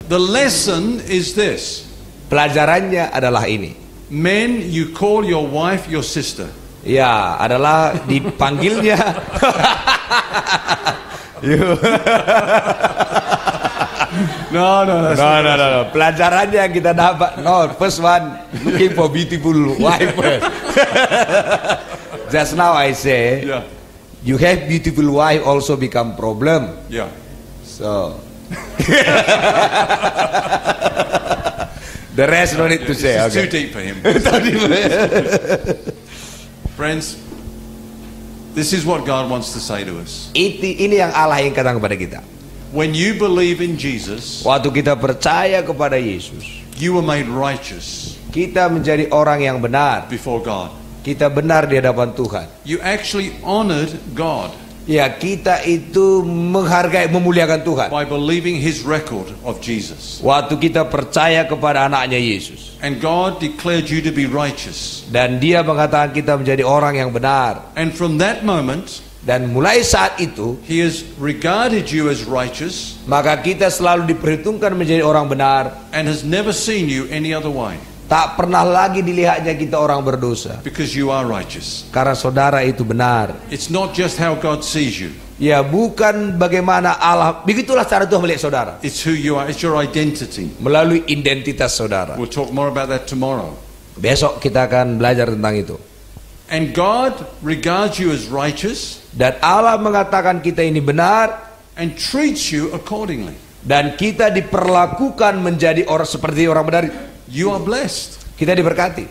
The lesson is this. Pelajarannya adalah ini. Men, you call your wife your sister. Ya, adalah dipanggilnya. No. No. Pelajarannya yang kita dapat. No, first one, looking for beautiful wife first. Just now I say, Yeah. you have beautiful wife also become problem. Yeah. So, the rest no need to say. It's too Okay. deep for him. Friends, this is what God wants to say to us. Ini yang Allah ingin katakan kepada kita. When you believe in Jesus, Waktu kita percaya kepada Yesus, you were made righteous kita menjadi orang yang benar. before God. Kita benar di hadapan Tuhan. You actually honored God Ya, kita itu menghargai, memuliakan Tuhan. by believing his record of Jesus. Waktu kita percaya kepada anaknya Yesus. And God declared you to be righteous. Dan dia mengatakan kita menjadi orang yang benar. And from that moment, Dan mulai saat itu, he has regarded you as righteous maka kita selalu diperhitungkan menjadi orang benar. and has never seen you any other way, Tak pernah lagi dilihatnya kita orang berdosa. because you are righteous. Karena saudara itu benar. It's not just how God sees you, Ya, bukan bagaimana Allah. Begitulah cara Tuhan melihat saudara. it's who you are, it's your identity. Melalui identitas saudara. We'll talk more about that tomorrow. Besok kita akan belajar tentang itu. And God regards you as righteous Dan Allah mengatakan kita ini benar. and treats you accordingly. Dan kita diperlakukan menjadi orang seperti orang benar. You are blessed. Kita diberkati.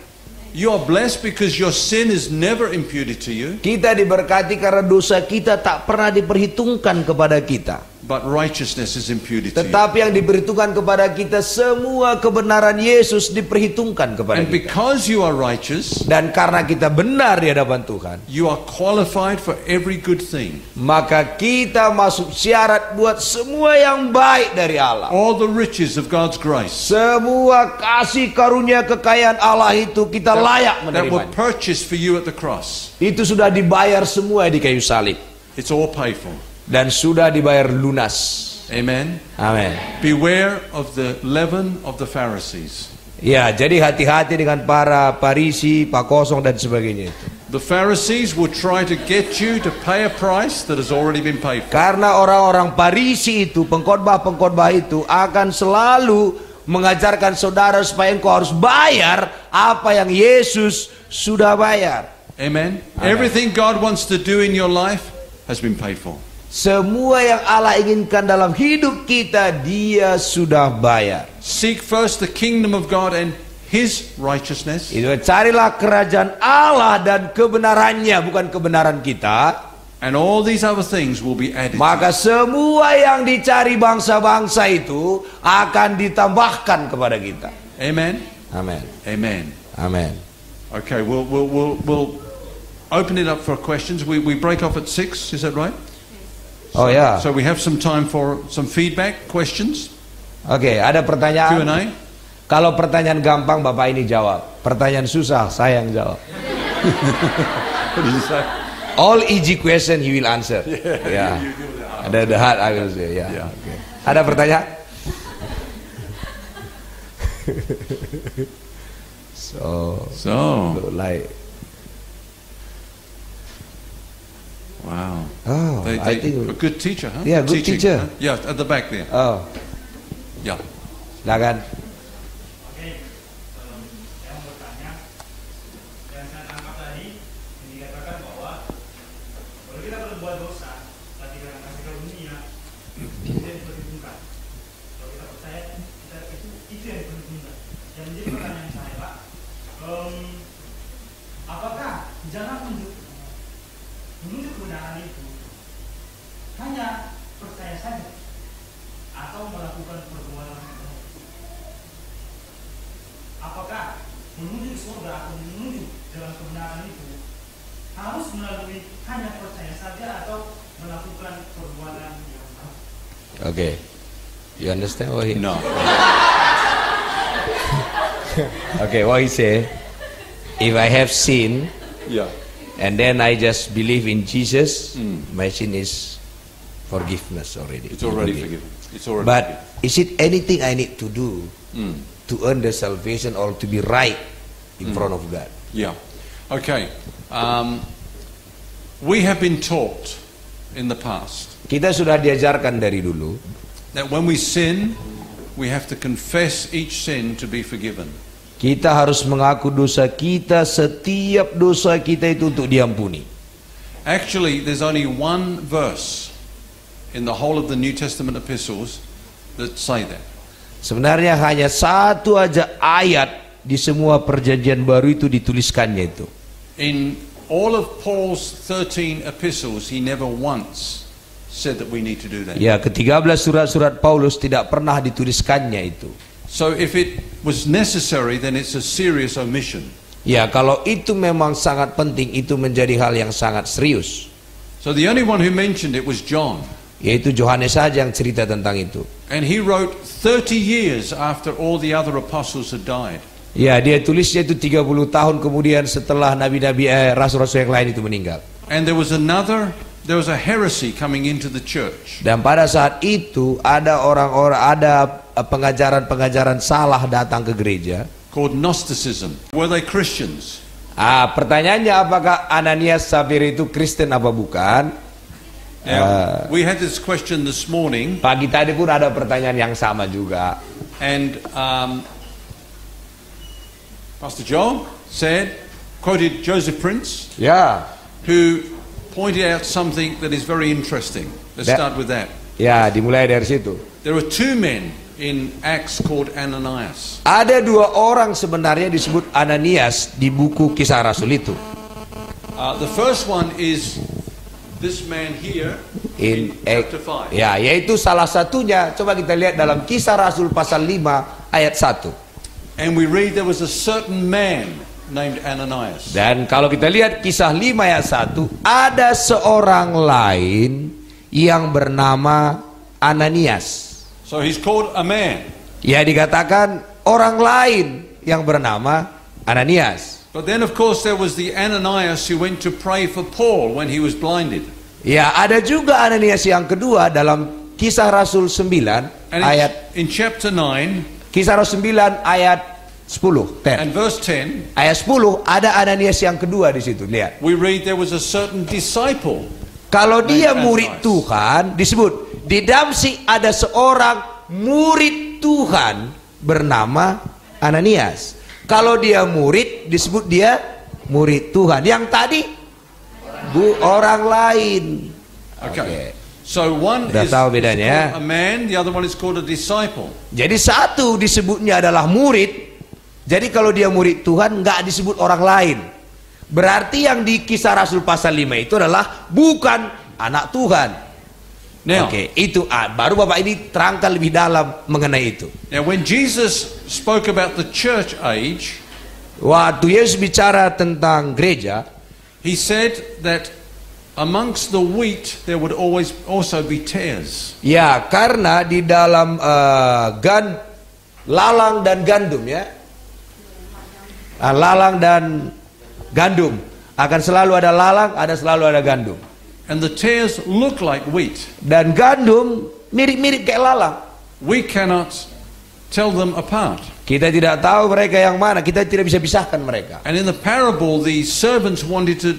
You are blessed because your sin is never imputed to you, Kita diberkati karena dosa kita tak pernah diperhitungkan kepada kita. but righteousness is imputed to you. Tetapi yang diperhitungkan kepada kita, semua kebenaran Yesus diperhitungkan kepada And kita. because you are righteous, Dan karena kita benar di hadapan Tuhan, you are qualified for every good thing. maka kita masuk syarat buat semua yang baik dari Allah. All the riches of God's grace Semua kasih karunia kekayaan Allah itu kita layak that were menerimanya. purchased for you at the cross. Itu sudah dibayar semua di kayu salib. It's all paid for. Dan sudah dibayar lunas. Amen. Amin. Beware of the leaven of the Pharisees. Ya, jadi hati-hati dengan para Farisi, Pak Kosong dan sebagainya itu. The Pharisees will try to get you to pay a price that has already been paid for. Karena orang-orang Farisi itu, pengkhotbah-pengkhotbah itu akan selalu mengajarkan saudara supaya engkau harus bayar apa yang Yesus sudah bayar. Amen. Everything God wants to do in your life has been paid for. Semua yang Allah inginkan dalam hidup kita, Dia sudah bayar. Seek first the kingdom of God and his righteousness, Itu carilah kerajaan Allah dan kebenarannya, bukan kebenaran kita. and all these other things will be added. Maka semua yang dicari bangsa-bangsa itu akan ditambahkan kepada kita. Amen. Amin. Amen. Amin. Okay, we'll open it up for questions. We break off at 6, is that right? Oh ya. So we have some time for some feedback, questions, Oke, ada pertanyaan. Q&A. Kalau pertanyaan gampang Bapak ini jawab. Pertanyaan susah saya yang jawab. What did you say? All easy question he will answer. Ya. Ada the hard I will say. Ya. Yeah. Oke. Ada pertanyaan? So like wow. oh, I think a good teacher, huh? Yeah, good teacher. Huh? Yeah, at the back there. oh, Yeah. silakan. Oke, saya mau bertanya, yang saya tangkap tadi yang dikatakan bahwa kalau kita berbuat dosa, tapi kita kasih karunia, itu yang diperhitungkan. Kalau kita percaya, kita itu yang diperhitungkan. Yang menjadi pertanyaan saya, Pak, apakah jalan menuju kebenaran itu hanya percaya saja atau melakukan perbuatan? Apakah menuju surga atau menuju jalan kebenaran itu harus melalui hanya percaya saja atau melakukan perbuatan yang salah? Okay. You understand what he? No. Okay, what he say? If I have sin Yeah. and then I just believe in Jesus, my sin is Forgiveness already. It's already forgiven. It's already But is it anything I need to do to earn the salvation or to be right in front of God? Yeah. Okay. We have been taught in the past Kita sudah diajarkan dari dulu that when we sin, we have to confess each sin to be forgiven. kita harus mengaku dosa kita, setiap dosa kita itu untuk diampuni. Actually, there's only one verse in the whole of the New Testament epistles that say that. Sebenarnya hanya satu aja ayat di semua perjanjian baru itu dituliskannya itu. In all of Paul's 13 epistles, he never once said that we need to do that. Ya, ke-13 surat-surat Paulus tidak pernah dituliskannya itu. So if it was necessary, then it's a serious omission. Ya, kalau itu memang sangat penting, itu menjadi hal yang sangat serius. So the only one who mentioned it was John. Yaitu Yohanes saja yang cerita tentang itu. And he wrote 30 years after all the other apostles had died. Ya, dia tulisnya itu 30 tahun kemudian setelah nabi-nabi rasul-rasul yang lain itu meninggal. And there was a heresy coming into the church. Dan pada saat itu ada pengajaran-pengajaran salah datang ke gereja. Called Gnosticism. Were they Christians? Pertanyaannya, apakah Ananias Safira itu Kristen apa bukan? Now, we had this question this morning. Pagi tadi pun ada pertanyaan yang sama juga. And Pastor Joel quoted Joseph Prince, Ya, who pointed out something that is very interesting. Let's start with that. ya, dimulai dari situ. There are two men in Acts called Ananias. Ada dua orang sebenarnya disebut Ananias di buku Kisah Rasul itu. The first one is this man here in chapter 5. Ya, yaitu salah satunya. Coba kita lihat dalam Kisah Rasul pasal 5 ayat 1. And we read there was a certain man named Ananias. Dan kalau kita lihat Kisah 5 ayat 1, ada seorang lain yang bernama Ananias. So he's called a man. Ya, dikatakan orang lain yang bernama Ananias. But then of course there was the Ananias who went to pray for Paul when he was blinded. Ya, ada juga Ananias yang kedua dalam Kisah Rasul 9 And ayat in chapter 9 Kisah Rasul 9 ayat 10. and verse 10, Ayat 10 ada Ananias yang kedua di situ. Lihat. we read there was a certain disciple. Kalau dia Ananias. murid Tuhan, disebut di Damsyik ada seorang murid Tuhan bernama Ananias. Kalau dia murid, disebut dia murid Tuhan. Yang tadi orang lain. Okay. So one Udah is tahu bedanya. called a man, the other one is called a disciple. Jadi satu disebutnya adalah murid. Jadi kalau dia murid Tuhan nggak disebut orang lain. Berarti yang di Kisah Rasul pasal 5 itu adalah bukan anak Tuhan. Now, Oke, itu baru Bapak ini terangkan lebih dalam mengenai itu. now when Jesus spoke about the church age, Waktu Yesus bicara tentang gereja, he said that amongst the wheat there would always also be tares. ya karena di dalam lalang dan gandum ya, lalang dan gandum akan selalu ada lalang, selalu ada gandum. And the tares look like wheat. Dan gandum mirip-mirip kayak lalang. We cannot tell them apart. Kita tidak tahu mereka yang mana, kita tidak bisa pisahkan mereka. And in the parable, the servants wanted to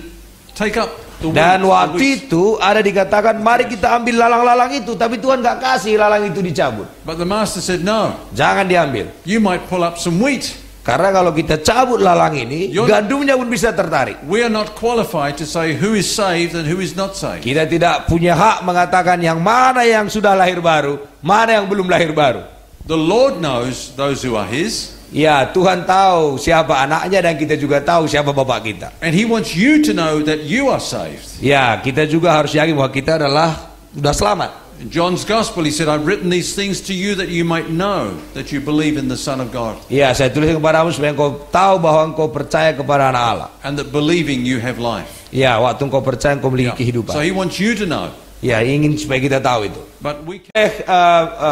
take up the Dan wheat. waktu itu ada dikatakan, mari kita ambil lalang-lalang itu, tapi Tuhan gak kasih lalang itu dicabut. But the master said, no, Jangan diambil. you might pull up some wheat. Karena kalau kita cabut lalang ini, Yon- gandumnya pun bisa tertarik. We are not qualified to say who is saved and who is not saved. Kita tidak punya hak mengatakan yang mana yang sudah lahir baru, mana yang belum lahir baru. The Lord knows those who are His, Ya, Tuhan tahu siapa anaknya dan kita juga tahu siapa bapak kita. and He wants you to know that you are saved. Ya, kita juga harus yakin bahwa kita adalah sudah selamat. In John's Gospel, he said, I've written these things to you that you might know that you believe in the Son of God, Ya, saya tulis kepadamu supaya engkau tahu bahwa engkau percaya kepada anak Allah. and that believing you have life. Ya, waktu engkau percaya engkau memiliki So kehidupan. He wants you to know. Ya, ingin supaya kita tahu itu. But we can.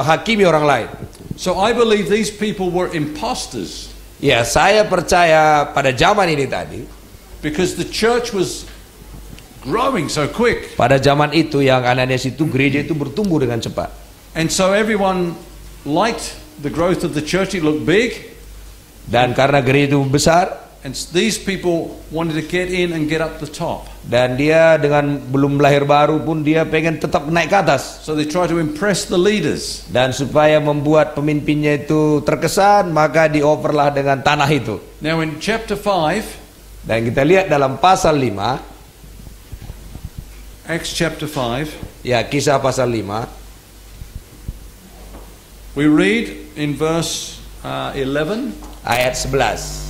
Hakimi orang lain. So I believe these people were imposters Ya, saya percaya pada zaman ini tadi, because the church was growing so quick. Pada zaman itu yang Ananias itu gereja itu bertumbuh dengan cepat. And so everyone liked the growth of the church. It looked big. Dan karena gereja itu besar, And these people wanted to get in and get up the top. dan dia dengan belum lahir baru pun dia pengen tetap naik ke atas. So they try to impress the leaders. Dan supaya membuat pemimpinnya itu terkesan, maka dioverlah dengan tanah itu. Now in chapter 5, Dan kita lihat dalam pasal 5, Acts chapter 5, ya Kisah pasal 5, we read in verse 11, ayat 11.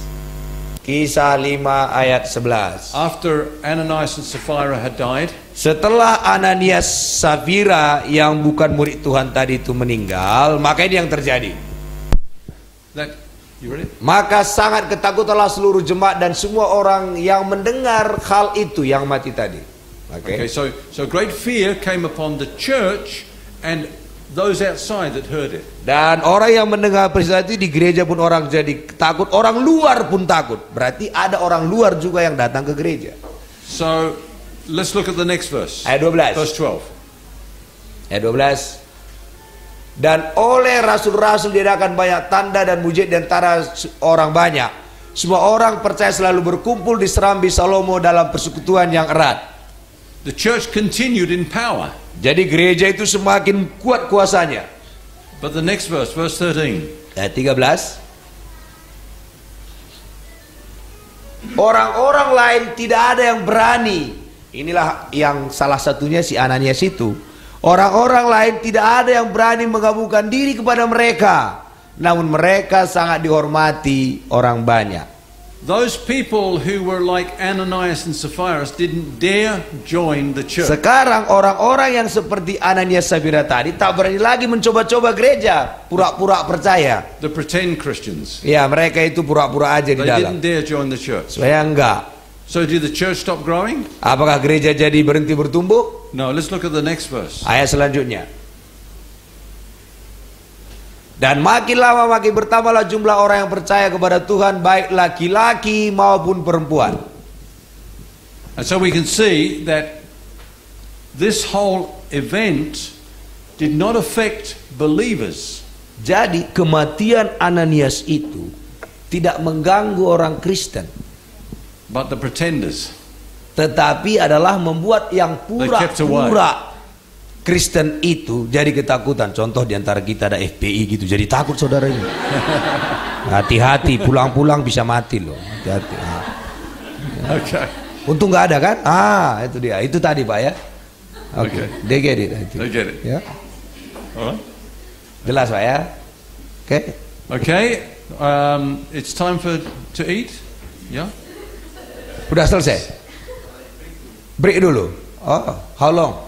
Kisah 5 ayat 11. after Ananias and Sapphira had died, Setelah Ananias Safira yang bukan murid Tuhan tadi itu meninggal, maka ini yang terjadi. that you read it? Maka sangat ketakutanlah seluruh jemaat dan semua orang yang mendengar hal itu yang mati tadi. Okay, so great fear came upon the church and those outside that heard it. Dan orang yang mendengar peristiwa itu di gereja pun orang jadi takut, orang luar pun takut. Berarti ada orang luar juga yang datang ke gereja. So let's look at the next verse. Ayat 12. Verse 12. Ayat 12. Dan oleh rasul-rasul diadakan banyak tanda dan mujizat di antara orang banyak. Semua orang percaya selalu berkumpul di serambi Salomo dalam persekutuan yang erat. The church continued in power. Jadi gereja itu semakin kuat kuasanya. But the next verse, verse 13. Ayat 13. Orang-orang lain tidak ada yang berani. Inilah yang salah satunya si Ananias itu. Orang-orang lain tidak ada yang berani menggabungkan diri kepada mereka. Namun mereka sangat dihormati orang banyak. Those people who were like Ananias and Sapphira didn't dare join the church. Sekarang orang-orang yang seperti Ananias Safira tadi tak berani lagi mencoba-coba gereja, pura-pura percaya. The pretend Christians. Ya, mereka itu pura-pura aja di They dalam. didn't dare join the church. Supaya enggak. So did the church stop growing? Apakah gereja jadi berhenti bertumbuh? No, let's look at the next verse. Ayat selanjutnya. Dan makin lama makin bertambahlah jumlah orang yang percaya kepada Tuhan, baik laki-laki maupun perempuan. And so we can see that this whole event did not affect believers. Jadi kematian Ananias itu tidak mengganggu orang Kristen, But the pretenders. tetapi adalah membuat yang kept pura-pura Kristen itu jadi ketakutan. Contoh diantara kita ada FPI gitu, jadi takut saudara ini. Hati-hati, pulang-pulang bisa mati loh. Hati-hati. Okay. Untung nggak ada kan? Itu dia. Itu tadi Pak ya. Oke. Okay. They get it. They get it. Ya. All right. Jelas Pak ya. Oke. Okay. It's time to eat. Yeah. Udah selesai. Break dulu. Oh, how long?